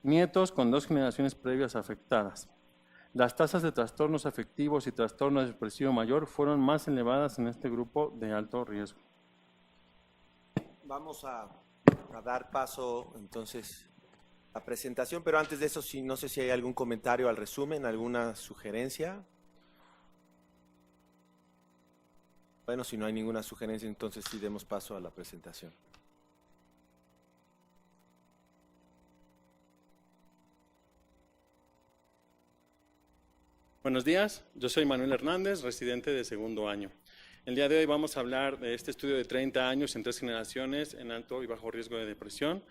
Nietos con 2 generaciones previas afectadas. Las tasas de trastornos afectivos y trastorno depresivo mayor fueron más elevadas en este grupo de alto riesgo. Vamos a dar paso entonces a la presentación, pero antes de eso, no sé si hay algún comentario al resumen, alguna sugerencia. Bueno, si no hay ninguna sugerencia, entonces sí demos paso a la presentación. Buenos días, yo soy Manuel Hernández, residente de segundo año. El día de hoy vamos a hablar de este estudio de 30 años en 3 generaciones en alto y bajo riesgo de depresión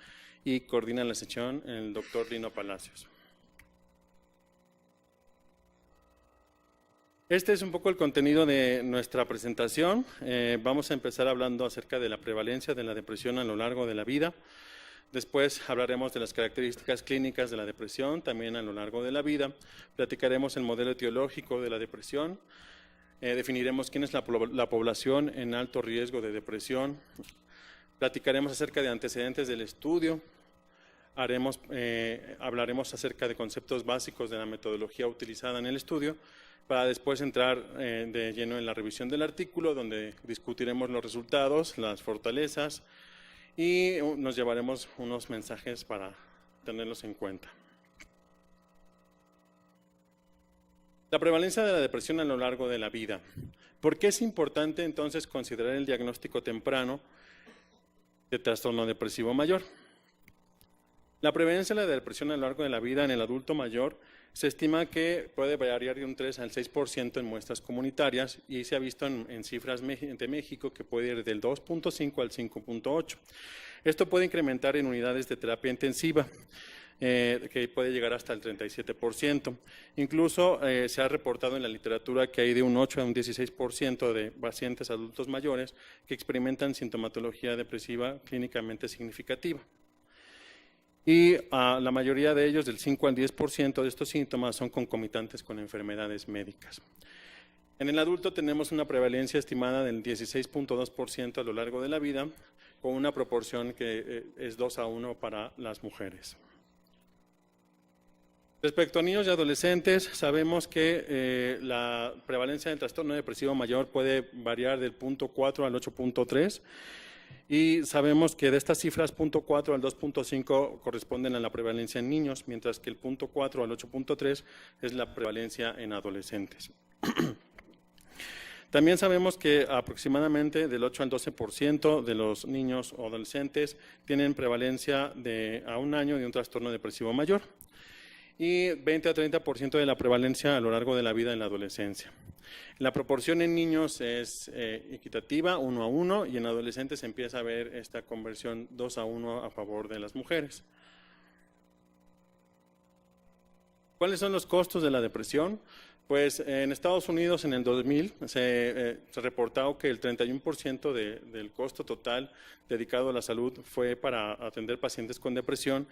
y coordina la sesión el doctor Lino Palacios. Este es un poco el contenido de nuestra presentación. Vamos a empezar hablando acerca de la prevalencia de la depresión a lo largo de la vida. Después hablaremos de las características clínicas de la depresión, también a lo largo de la vida. Platicaremos el modelo etiológico de la depresión. Definiremos quién es la población en alto riesgo de depresión. Platicaremos acerca de antecedentes del estudio. Hablaremos acerca de conceptos básicos de la metodología utilizada en el estudio, para después entrar de lleno en la revisión del artículo, donde discutiremos los resultados, las fortalezas, y nos llevaremos unos mensajes para tenerlos en cuenta. La prevalencia de la depresión a lo largo de la vida. ¿Por qué es importante entonces considerar el diagnóstico temprano de trastorno depresivo mayor? La prevalencia de la depresión a lo largo de la vida en el adulto mayor se estima que puede variar de un 3 al 6% en muestras comunitarias y se ha visto en cifras de México que puede ir del 2.5 al 5.8. Esto puede incrementar en unidades de terapia intensiva, que puede llegar hasta el 37%. Incluso se ha reportado en la literatura que hay de un 8 a un 16% de pacientes adultos mayores que experimentan sintomatología depresiva clínicamente significativa. Y la mayoría de ellos, del 5 al 10% de estos síntomas, son concomitantes con enfermedades médicas. En el adulto tenemos una prevalencia estimada del 16.2% a lo largo de la vida, con una proporción que es 2:1 para las mujeres. Respecto a niños y adolescentes, sabemos que la prevalencia del trastorno depresivo mayor puede variar del 0.4 al 8.3, y sabemos que de estas cifras 0.4 al 2.5 corresponden a la prevalencia en niños, mientras que el 0.4 al 8.3 es la prevalencia en adolescentes. También sabemos que aproximadamente del 8 al 12% de los niños o adolescentes tienen prevalencia a un año de un trastorno depresivo mayor y 20 a 30% de la prevalencia a lo largo de la vida en la adolescencia. La proporción en niños es equitativa, 1:1, y en adolescentes se empieza a ver esta conversión 2:1 a favor de las mujeres. ¿Cuáles son los costos de la depresión? Pues en Estados Unidos en el 2000 se reportó que el 31% del costo total dedicado a la salud fue para atender pacientes con depresión,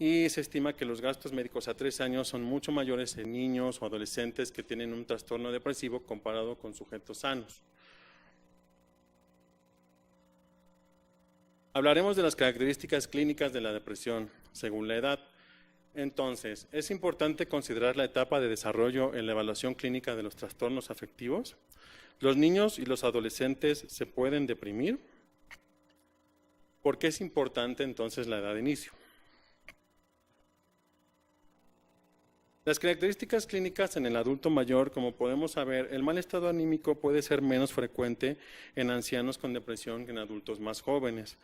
y se estima que los gastos médicos a 3 años son mucho mayores en niños o adolescentes que tienen un trastorno depresivo comparado con sujetos sanos. Hablaremos de las características clínicas de la depresión según la edad. Entonces, ¿es importante considerar la etapa de desarrollo en la evaluación clínica de los trastornos afectivos? ¿Los niños y los adolescentes se pueden deprimir? ¿Por qué es importante entonces la edad de inicio? Las características clínicas en el adulto mayor, como podemos saber, el mal estado anímico puede ser menos frecuente en ancianos con depresión que en adultos más jóvenes.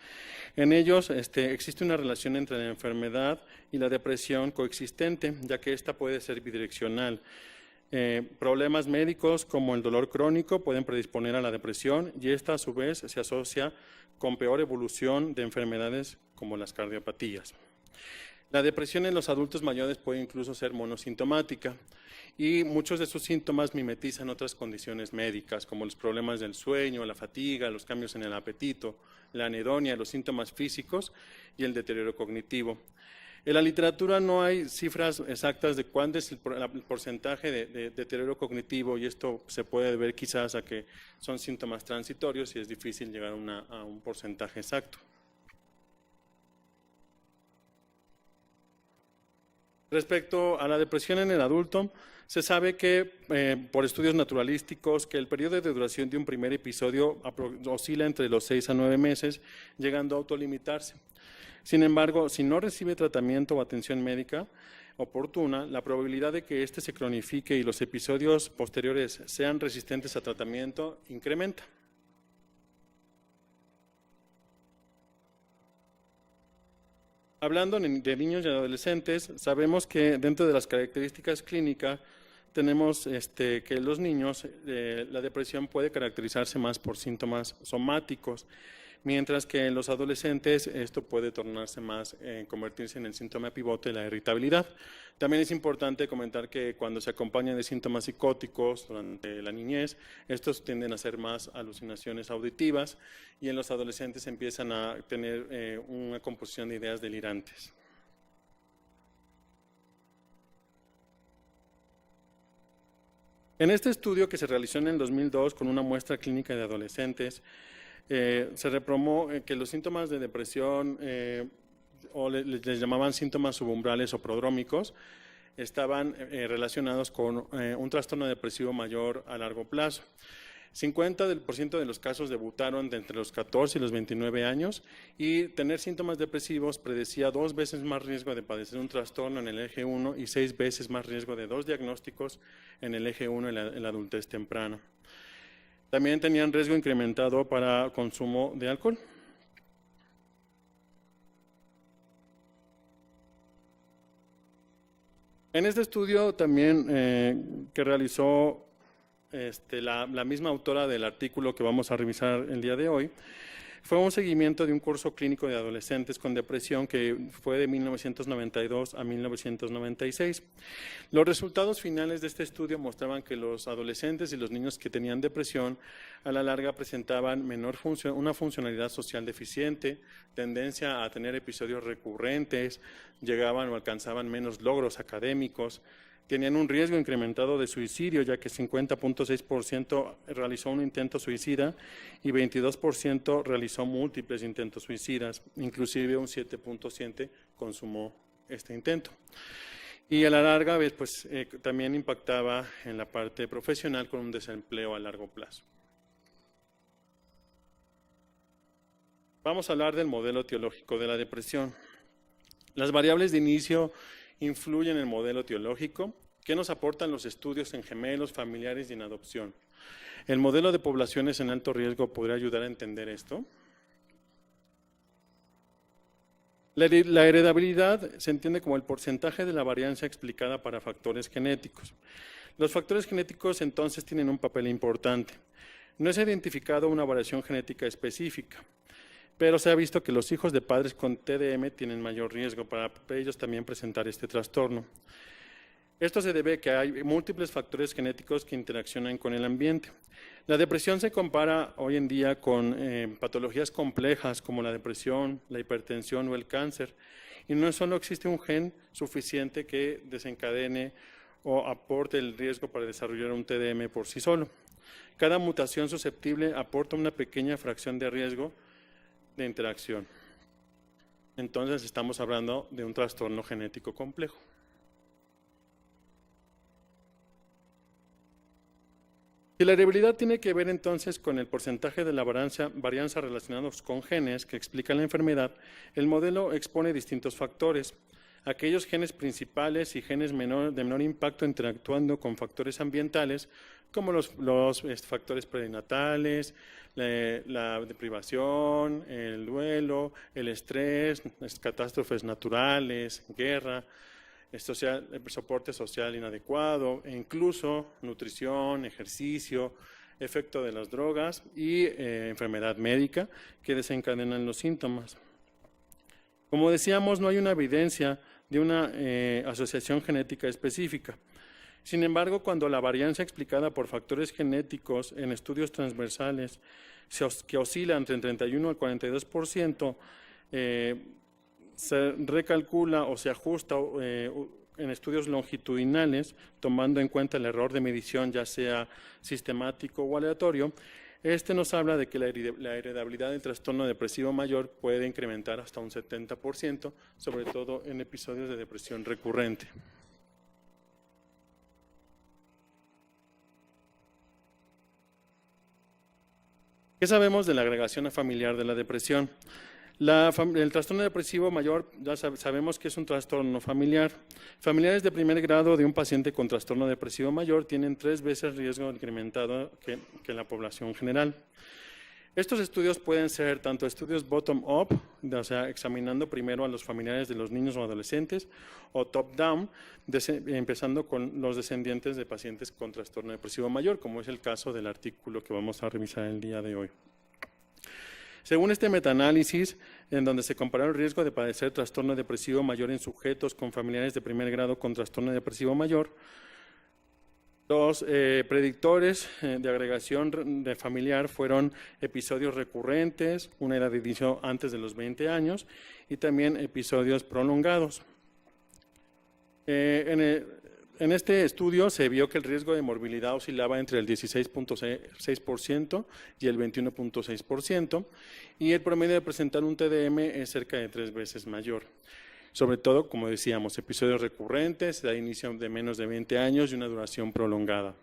En ellos existe una relación entre la enfermedad y la depresión coexistente, ya que esta puede ser bidireccional. Problemas médicos como el dolor crónico pueden predisponer a la depresión, y esta a su vez se asocia con peor evolución de enfermedades como las cardiopatías. La depresión en los adultos mayores puede incluso ser monosintomática y muchos de sus síntomas mimetizan otras condiciones médicas, como los problemas del sueño, la fatiga, los cambios en el apetito, la anedonia, los síntomas físicos y el deterioro cognitivo. En la literatura no hay cifras exactas de cuánto es el porcentaje de deterioro cognitivo, y esto se puede deber quizás a que son síntomas transitorios y es difícil llegar a un porcentaje exacto. Respecto a la depresión en el adulto, se sabe que por estudios naturalísticos que el periodo de duración de un primer episodio oscila entre los 6 a 9 meses, llegando a autolimitarse. Sin embargo, si no recibe tratamiento o atención médica oportuna, la probabilidad de que éste se cronifique y los episodios posteriores sean resistentes a tratamiento incrementa. Hablando de niños y adolescentes, sabemos que dentro de las características clínicas tenemos que los niños, la depresión puede caracterizarse más por síntomas somáticos, mientras que en los adolescentes esto puede tornarse más, convertirse en el síntoma pivote de la irritabilidad. También es importante comentar que cuando se acompaña de síntomas psicóticos durante la niñez, estos tienden a ser más alucinaciones auditivas y en los adolescentes empiezan a tener una composición de ideas delirantes. En este estudio que se realizó en el 2002 con una muestra clínica de adolescentes, se reprobó que los síntomas de depresión, o les llamaban síntomas subumbrales o prodrómicos, estaban relacionados con un trastorno depresivo mayor a largo plazo. 50% de los casos debutaron de entre los 14 y los 29 años y tener síntomas depresivos predecía 2 veces más riesgo de padecer un trastorno en el eje 1 y 6 veces más riesgo de 2 diagnósticos en el eje 1 en la adultez temprana. También tenían riesgo incrementado para consumo de alcohol. En este estudio también que realizó la misma autora del artículo que vamos a revisar el día de hoy, fue un seguimiento de un curso clínico de adolescentes con depresión que fue de 1992 a 1996. Los resultados finales de este estudio mostraban que los adolescentes y los niños que tenían depresión a la larga presentaban una funcionalidad social deficiente, tendencia a tener episodios recurrentes, llegaban o alcanzaban menos logros académicos, tenían un riesgo incrementado de suicidio, ya que 50.6% realizó un intento suicida y 22% realizó múltiples intentos suicidas, inclusive un 7.7% consumó este intento. Y a la larga vez, pues, también impactaba en la parte profesional con un desempleo a largo plazo. Vamos a hablar del modelo etiológico de la depresión. Las variables de inicio influyen en el modelo etiológico. ¿Qué nos aportan los estudios en gemelos, familiares y en adopción? ¿El modelo de poblaciones en alto riesgo podría ayudar a entender esto? La heredabilidad se entiende como el porcentaje de la varianza explicada para factores genéticos. Los factores genéticos entonces tienen un papel importante. No se ha identificado una variación genética específica, pero se ha visto que los hijos de padres con TDM tienen mayor riesgo para ellos también presentar este trastorno. Esto se debe a que hay múltiples factores genéticos que interaccionan con el ambiente. La depresión se compara hoy en día con patologías complejas como la depresión, la hipertensión o el cáncer, y no solo existe un gen suficiente que desencadene o aporte el riesgo para desarrollar un TDM por sí solo. Cada mutación susceptible aporta una pequeña fracción de riesgo de interacción. Entonces estamos hablando de un trastorno genético complejo. Si la heredabilidad tiene que ver entonces con el porcentaje de la varianza relacionados con genes que explican la enfermedad, el modelo expone distintos factores. Aquellos genes principales y genes de menor impacto interactuando con factores ambientales, como los factores prenatales, la deprivación, el duelo, el estrés, las catástrofes naturales, guerra, soporte social inadecuado, e incluso nutrición, ejercicio, efecto de las drogas y enfermedad médica que desencadenan los síntomas. Como decíamos, no hay una evidencia de una asociación genética específica. Sin embargo, cuando la varianza explicada por factores genéticos en estudios transversales que oscila entre el 31 al 42%, se recalcula o se ajusta en estudios longitudinales, tomando en cuenta el error de medición, ya sea sistemático o aleatorio, este nos habla de que la heredabilidad del trastorno depresivo mayor puede incrementar hasta un 70%, sobre todo en episodios de depresión recurrente. ¿Qué sabemos de la agregación familiar de la depresión? El trastorno depresivo mayor, ya sabemos que es un trastorno familiar. Familiares de primer grado de un paciente con trastorno depresivo mayor tienen 3 veces riesgo incrementado que la población general. Estos estudios pueden ser tanto estudios bottom-up, o sea, examinando primero a los familiares de los niños o adolescentes, o top-down, empezando con los descendientes de pacientes con trastorno depresivo mayor, como es el caso del artículo que vamos a revisar el día de hoy. Según este metaanálisis, en donde se comparó el riesgo de padecer trastorno depresivo mayor en sujetos con familiares de primer grado con trastorno depresivo mayor, los predictores de agregación de familiar fueron episodios recurrentes, una edad de inicio antes de los 20 años y también episodios prolongados. En este estudio se vio que el riesgo de morbilidad oscilaba entre el 16.6% y el 21.6%, y el promedio de presentar un TDM es cerca de 3 veces mayor. Sobre todo, como decíamos, episodios recurrentes, edad de inicio de menos de 20 años y una duración prolongada.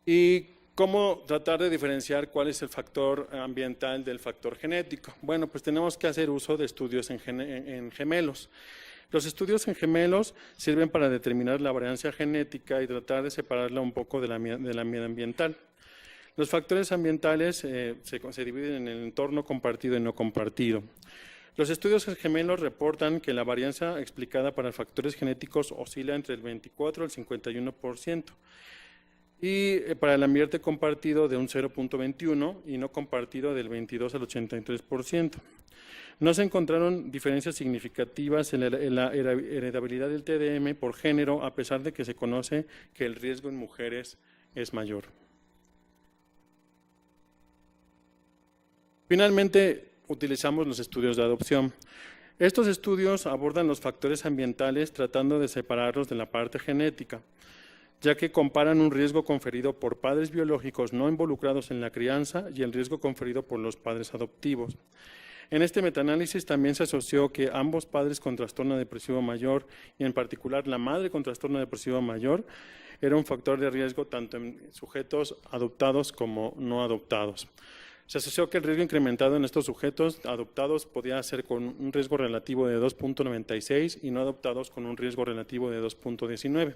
¿Y cómo tratar de diferenciar cuál es el factor ambiental del factor genético? Bueno, pues tenemos que hacer uso de estudios en gemelos. Los estudios en gemelos sirven para determinar la variancia genética y tratar de separarla un poco de la medioambiental. Los factores ambientales se dividen en el entorno compartido y no compartido. Los estudios en gemelos reportan que la varianza explicada para factores genéticos oscila entre el 24 al 51%. Y para el ambiente compartido de un 0.21 y no compartido del 22 al 83%. No se encontraron diferencias significativas en la heredabilidad del TDM por género, a pesar de que se conoce que el riesgo en mujeres es mayor. Finalmente, utilizamos los estudios de adopción. Estos estudios abordan los factores ambientales tratando de separarlos de la parte genética, ya que comparan un riesgo conferido por padres biológicos no involucrados en la crianza y el riesgo conferido por los padres adoptivos. En este metaanálisis también se asoció que ambos padres con trastorno depresivo mayor, y en particular la madre con trastorno depresivo mayor, era un factor de riesgo tanto en sujetos adoptados como no adoptados. Se asoció que el riesgo incrementado en estos sujetos adoptados podía ser con un riesgo relativo de 2.96 y no adoptados con un riesgo relativo de 2.19.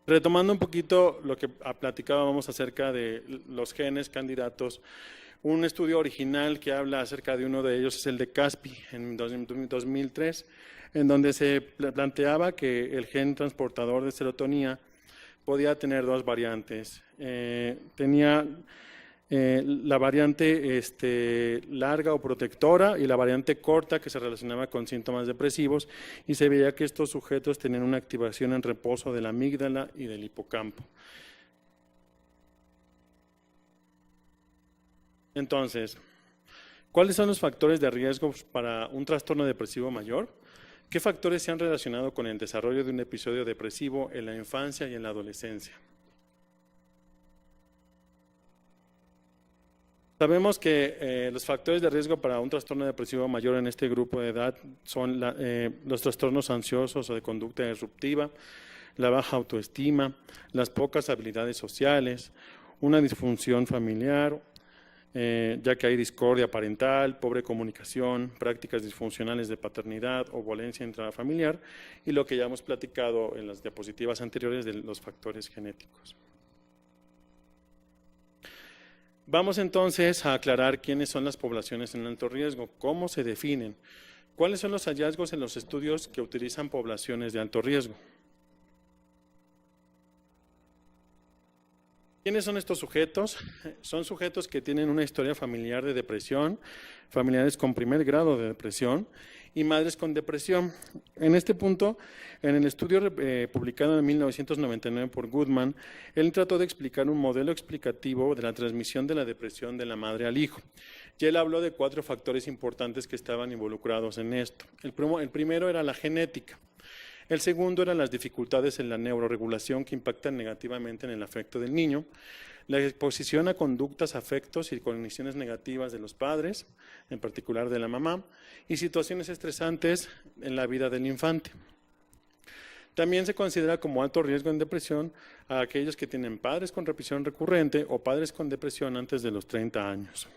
Retomando un poquito lo que platicábamos acerca de los genes candidatos, un estudio original que habla acerca de uno de ellos es el de Caspi en 2003, en donde se planteaba que el gen transportador de serotonina podía tener 2 variantes. Tenía la variante larga o protectora y la variante corta que se relacionaba con síntomas depresivos, y se veía que estos sujetos tenían una activación en reposo de la amígdala y del hipocampo. Entonces, ¿cuáles son los factores de riesgo para un trastorno depresivo mayor? ¿Qué factores se han relacionado con el desarrollo de un episodio depresivo en la infancia y en la adolescencia? Sabemos que los factores de riesgo para un trastorno depresivo mayor en este grupo de edad son los trastornos ansiosos o de conducta disruptiva, la baja autoestima, las pocas habilidades sociales, una disfunción familiar, ya que hay discordia parental, pobre comunicación, prácticas disfuncionales de paternidad o violencia intrafamiliar, y lo que ya hemos platicado en las diapositivas anteriores de los factores genéticos. Vamos entonces a aclarar quiénes son las poblaciones en alto riesgo, cómo se definen, cuáles son los hallazgos en los estudios que utilizan poblaciones de alto riesgo. ¿Quiénes son estos sujetos? Son sujetos que tienen una historia familiar de depresión, familiares con primer grado de depresión y madres con depresión. En este punto, en el estudio publicado en 1999 por Goodman, él trató de explicar un modelo explicativo de la transmisión de la depresión de la madre al hijo. Y él habló de 4 factores importantes que estaban involucrados en esto. El primero era la genética. El segundo eran las dificultades en la neuroregulación que impactan negativamente en el afecto del niño, la exposición a conductas, afectos y cogniciones negativas de los padres, en particular de la mamá, y situaciones estresantes en la vida del infante. También se considera como alto riesgo en depresión a aquellos que tienen padres con depresión recurrente o padres con depresión antes de los 30 años.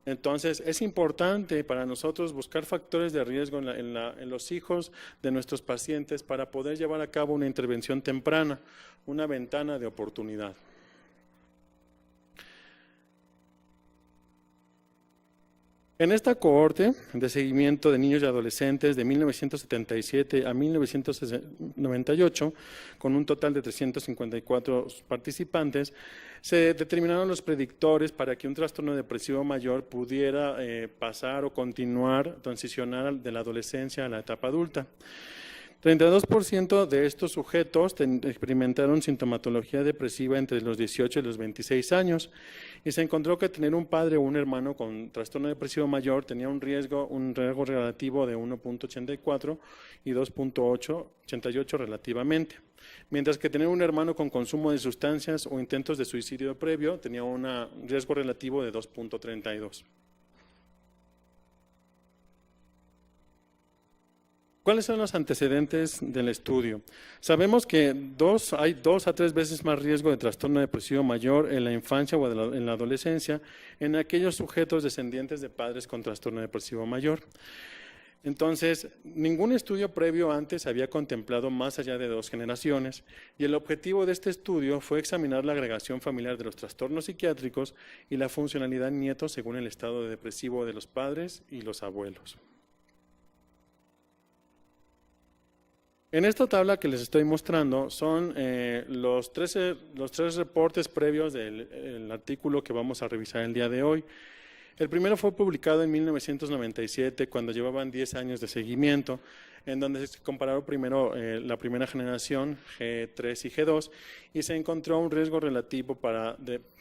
Entonces, es importante para nosotros buscar factores de riesgo en los hijos de nuestros pacientes para poder llevar a cabo una intervención temprana, una ventana de oportunidad. En esta cohorte de seguimiento de niños y adolescentes de 1977 a 1998, con un total de 354 participantes, se determinaron los predictores para que un trastorno depresivo mayor pudiera pasar o continuar, transicionar de la adolescencia a la etapa adulta. 32% de estos sujetos experimentaron sintomatología depresiva entre los 18 y los 26 años y se encontró que tener un padre o un hermano con trastorno depresivo mayor tenía un riesgo relativo de 1.84 y 2.88 relativamente, mientras que tener un hermano con consumo de sustancias o intentos de suicidio previo tenía un riesgo relativo de 2.32. ¿Cuáles son los antecedentes del estudio? Sabemos que hay 2 a 3 veces más riesgo de trastorno depresivo mayor en la infancia o en la adolescencia en aquellos sujetos descendientes de padres con trastorno depresivo mayor. Entonces, ningún estudio previo antes había contemplado más allá de 2 generaciones y el objetivo de este estudio fue examinar la agregación familiar de los trastornos psiquiátricos y la funcionalidad en nietos según el estado depresivo de los padres y los abuelos. En esta tabla que les estoy mostrando son los tres reportes previos del artículo que vamos a revisar el día de hoy. El primero fue publicado en 1997, cuando llevaban 10 años de seguimiento, en donde se compararon primero la primera generación, G3 y G2, y se encontró un riesgo relativo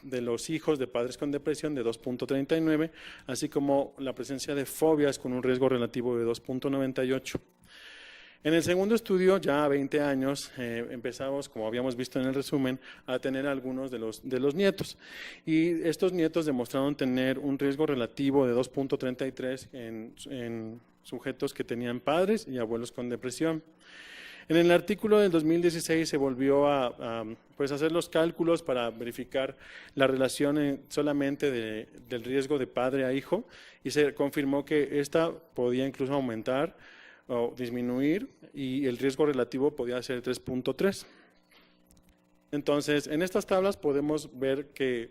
de los hijos de padres con depresión de 2.39, así como la presencia de fobias con un riesgo relativo de 2.98. En el segundo estudio, ya a 20 años, empezamos, como habíamos visto en el resumen, a tener algunos de los nietos. Y estos nietos demostraron tener un riesgo relativo de 2.33 en sujetos que tenían padres y abuelos con depresión. En el artículo del 2016 se volvió a hacer los cálculos para verificar la relación solamente del riesgo de padre a hijo y se confirmó que esta podía incluso aumentar o disminuir y el riesgo relativo podía ser 3.3. Entonces, en estas tablas podemos ver que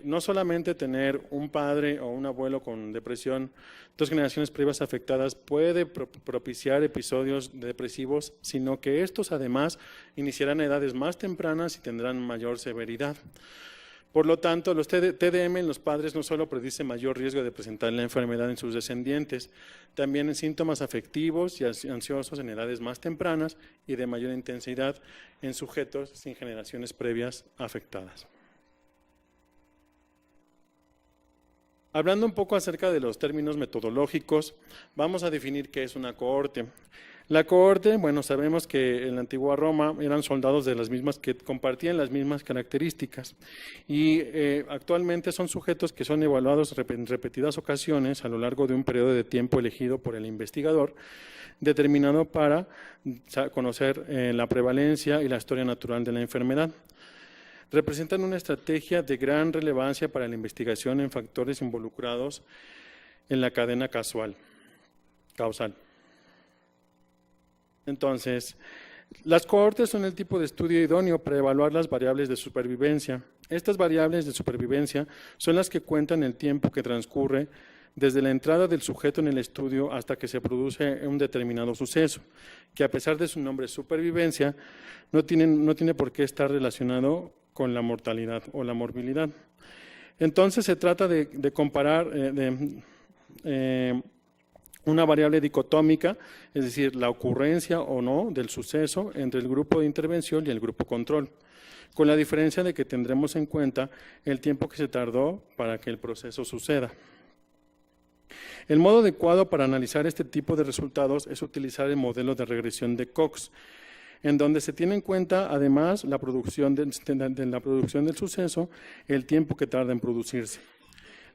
no solamente tener un padre o un abuelo con depresión, 2 generaciones previas afectadas puede propiciar episodios depresivos, sino que estos además iniciarán a edades más tempranas y tendrán mayor severidad. Por lo tanto, los TDM en los padres no solo predice mayor riesgo de presentar la enfermedad en sus descendientes, también en síntomas afectivos y ansiosos en edades más tempranas y de mayor intensidad en sujetos sin generaciones previas afectadas. Hablando un poco acerca de los términos metodológicos, vamos a definir qué es una cohorte. La cohorte, bueno, sabemos que en la antigua Roma eran soldados de las mismas que compartían las mismas características y actualmente son sujetos que son evaluados en repetidas ocasiones a lo largo de un periodo de tiempo elegido por el investigador, determinado para conocer la prevalencia y la historia natural de la enfermedad. Representan una estrategia de gran relevancia para la investigación en factores involucrados en la cadena causal. Entonces, las cohortes son el tipo de estudio idóneo para evaluar las variables de supervivencia. Estas variables de supervivencia son las que cuentan el tiempo que transcurre desde la entrada del sujeto en el estudio hasta que se produce un determinado suceso, que a pesar de su nombre supervivencia, no tiene por qué estar relacionado con la mortalidad o la morbilidad. Entonces se trata de comparar una variable dicotómica, es decir, la ocurrencia o no del suceso entre el grupo de intervención y el grupo control, con la diferencia de que tendremos en cuenta el tiempo que se tardó para que el proceso suceda. El modo adecuado para analizar este tipo de resultados es utilizar el modelo de regresión de Cox, en donde se tiene en cuenta además la producción del suceso, el tiempo que tarda en producirse.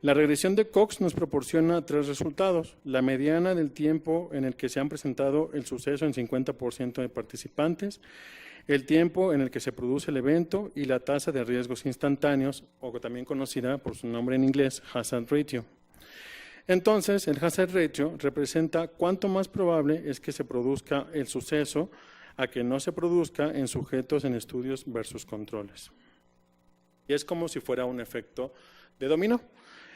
La regresión de Cox nos proporciona 3 resultados: la mediana del tiempo en el que se han presentado el suceso en 50% de participantes, el tiempo en el que se produce el evento y la tasa de riesgos instantáneos, o también conocida por su nombre en inglés, hazard ratio. Entonces, el hazard ratio representa cuánto más probable es que se produzca el suceso a que no se produzca en sujetos en estudios versus controles. Y es como si fuera un efecto de dominó.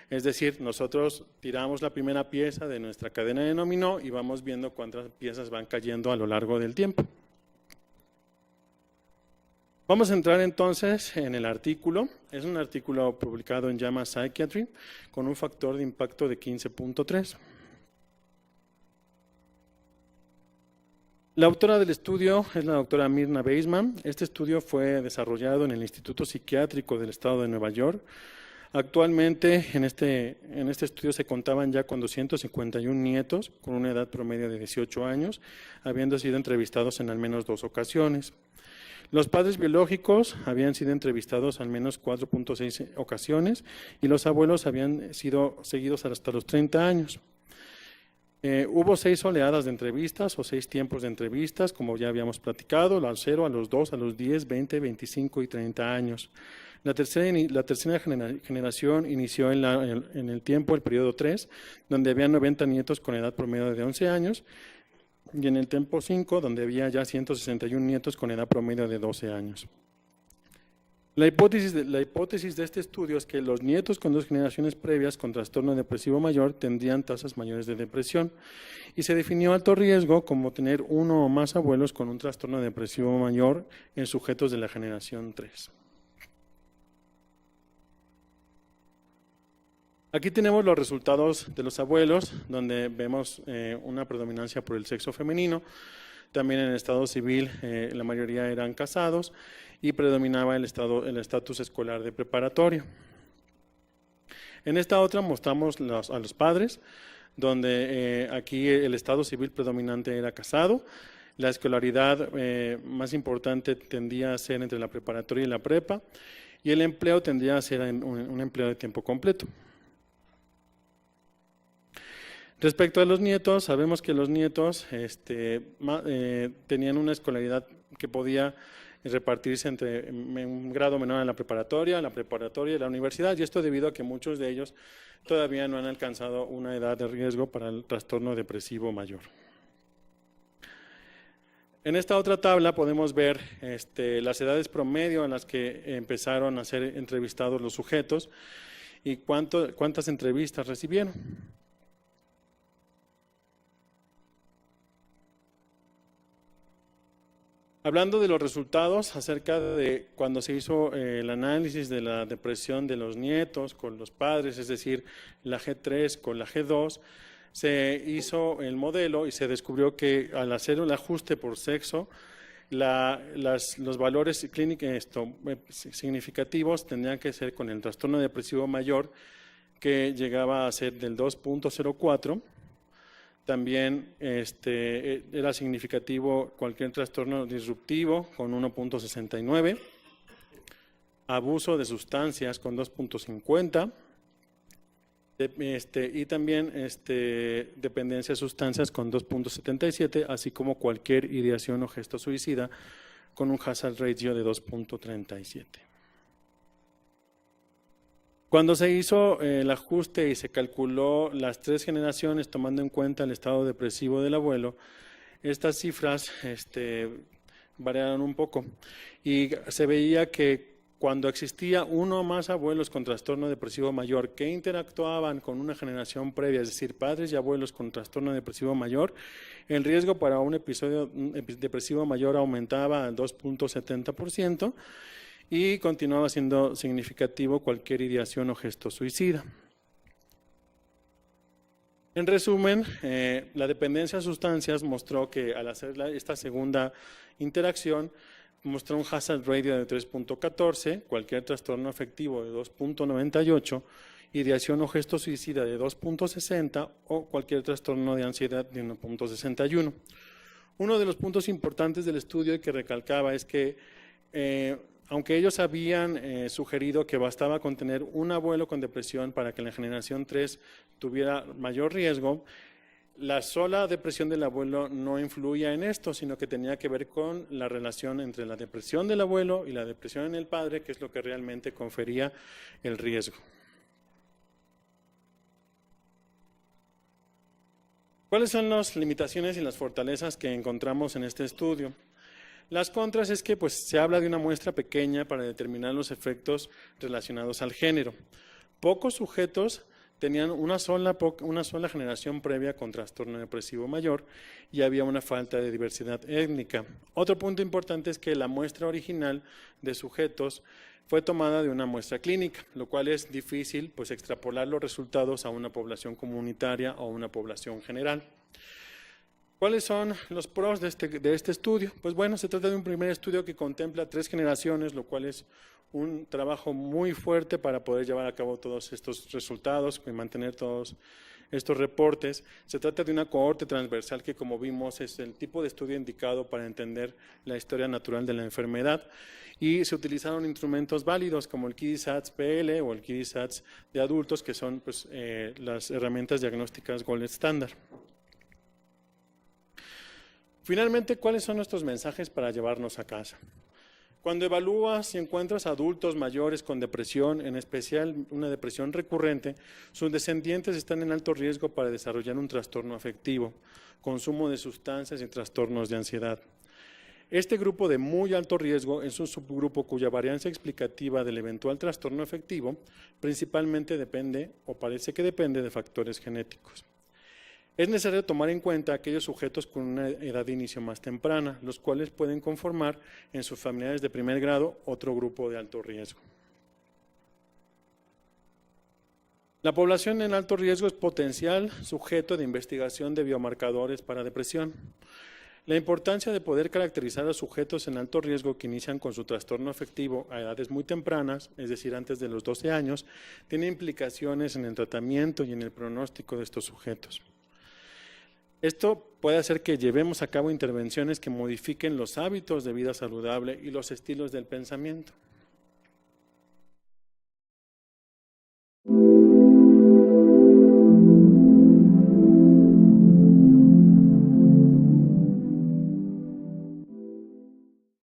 Es decir, nosotros tiramos la primera pieza de nuestra cadena de dominó y vamos viendo cuántas piezas van cayendo a lo largo del tiempo. Vamos a entrar entonces en el artículo. Es un artículo publicado en JAMA Psychiatry con un factor de impacto de 15.3. La autora del estudio es la doctora Mirna Weissman. Este estudio fue desarrollado en el Instituto Psiquiátrico del Estado de Nueva York. Actualmente en este estudio se contaban ya con 251 nietos con una edad promedio de 18 años, habiendo sido entrevistados en al menos 2 ocasiones. Los padres biológicos habían sido entrevistados al menos 4.6 ocasiones y los abuelos habían sido seguidos hasta los 30 años. Hubo 6 oleadas de entrevistas o 6 tiempos de entrevistas, como ya habíamos platicado, a los 0, a los 2, a los 10, 20, 25 y 30 años. La tercera generación inició en el tiempo, el periodo 3, donde había 90 nietos con edad promedio de 11 años, y en el tiempo 5, donde había ya 161 nietos con edad promedio de 12 años. La hipótesis de este estudio es que los nietos con 2 generaciones previas con trastorno depresivo mayor tendrían tasas mayores de depresión, y se definió alto riesgo como tener 1 o más abuelos con un trastorno depresivo mayor en sujetos de la generación 3. Aquí tenemos los resultados de los abuelos, donde vemos una predominancia por el sexo femenino. También en el estado civil la mayoría eran casados y predominaba el estatus escolar de preparatoria. En esta otra mostramos a los padres, donde aquí el estado civil predominante era casado. La escolaridad más importante tendía a ser entre la preparatoria y la prepa, y el empleo tendría a ser un empleo de tiempo completo. Respecto a los nietos, sabemos que los nietos tenían una escolaridad que podía repartirse entre un grado menor en la preparatoria y la universidad, y esto debido a que muchos de ellos todavía no han alcanzado una edad de riesgo para el trastorno depresivo mayor. En esta otra tabla podemos ver las edades promedio en las que empezaron a ser entrevistados los sujetos y cuántas entrevistas recibieron. Hablando de los resultados acerca de cuando se hizo el análisis de la depresión de los nietos con los padres, es decir, la G3 con la G2, se hizo el modelo y se descubrió que al hacer un ajuste por sexo, los valores clínicos significativos tendrían que ser con el trastorno depresivo mayor, que llegaba a ser del 2.04. También era significativo cualquier trastorno disruptivo con 1.69, abuso de sustancias con 2.50 y también dependencia de sustancias con 2.77, así como cualquier ideación o gesto suicida con un hazard ratio de 2.37. Cuando se hizo el ajuste y se calculó las 3 generaciones tomando en cuenta el estado depresivo del abuelo, estas cifras variaron un poco y se veía que cuando existía 1 o más abuelos con trastorno depresivo mayor que interactuaban con una generación previa, es decir, padres y abuelos con trastorno depresivo mayor, el riesgo para un episodio depresivo mayor aumentaba al 2.70%. y continuaba siendo significativo cualquier ideación o gesto suicida. En resumen, la dependencia a sustancias mostró que al hacer esta segunda interacción, mostró un hazard ratio de 3.14, cualquier trastorno afectivo de 2.98, ideación o gesto suicida de 2.60 o cualquier trastorno de ansiedad de 1.61. Uno de los puntos importantes del estudio que recalcaba es que, aunque ellos habían sugerido que bastaba con tener un abuelo con depresión para que la generación 3 tuviera mayor riesgo, la sola depresión del abuelo no influía en esto, sino que tenía que ver con la relación entre la depresión del abuelo y la depresión en el padre, que es lo que realmente confería el riesgo. ¿Cuáles son las limitaciones y las fortalezas que encontramos en este estudio? Las contras es que se habla de una muestra pequeña para determinar los efectos relacionados al género. Pocos sujetos tenían una sola generación previa con trastorno depresivo mayor y había una falta de diversidad étnica. Otro punto importante es que la muestra original de sujetos fue tomada de una muestra clínica, lo cual es difícil extrapolar los resultados a una población comunitaria o una población general. ¿Cuáles son los pros de este estudio? Pues bueno, se trata de un primer estudio que contempla 3 generaciones, lo cual es un trabajo muy fuerte para poder llevar a cabo todos estos resultados y mantener todos estos reportes. Se trata de una cohorte transversal que, como vimos, es el tipo de estudio indicado para entender la historia natural de la enfermedad, y se utilizaron instrumentos válidos como el Kidsats-PL o el Kidsats de adultos, que son las herramientas diagnósticas gold estándar. Finalmente, ¿cuáles son nuestros mensajes para llevarnos a casa? Cuando evalúas y encuentras adultos mayores con depresión, en especial una depresión recurrente, sus descendientes están en alto riesgo para desarrollar un trastorno afectivo, consumo de sustancias y trastornos de ansiedad. Este grupo de muy alto riesgo es un subgrupo cuya varianza explicativa del eventual trastorno afectivo principalmente depende, o parece que depende, de factores genéticos. Es necesario tomar en cuenta aquellos sujetos con una edad de inicio más temprana, los cuales pueden conformar en sus familiares de primer grado otro grupo de alto riesgo. La población en alto riesgo es potencial sujeto de investigación de biomarcadores para depresión. La importancia de poder caracterizar a sujetos en alto riesgo que inician con su trastorno afectivo a edades muy tempranas, es decir, antes de los 12 años, tiene implicaciones en el tratamiento y en el pronóstico de estos sujetos. Esto puede hacer que llevemos a cabo intervenciones que modifiquen los hábitos de vida saludable y los estilos del pensamiento.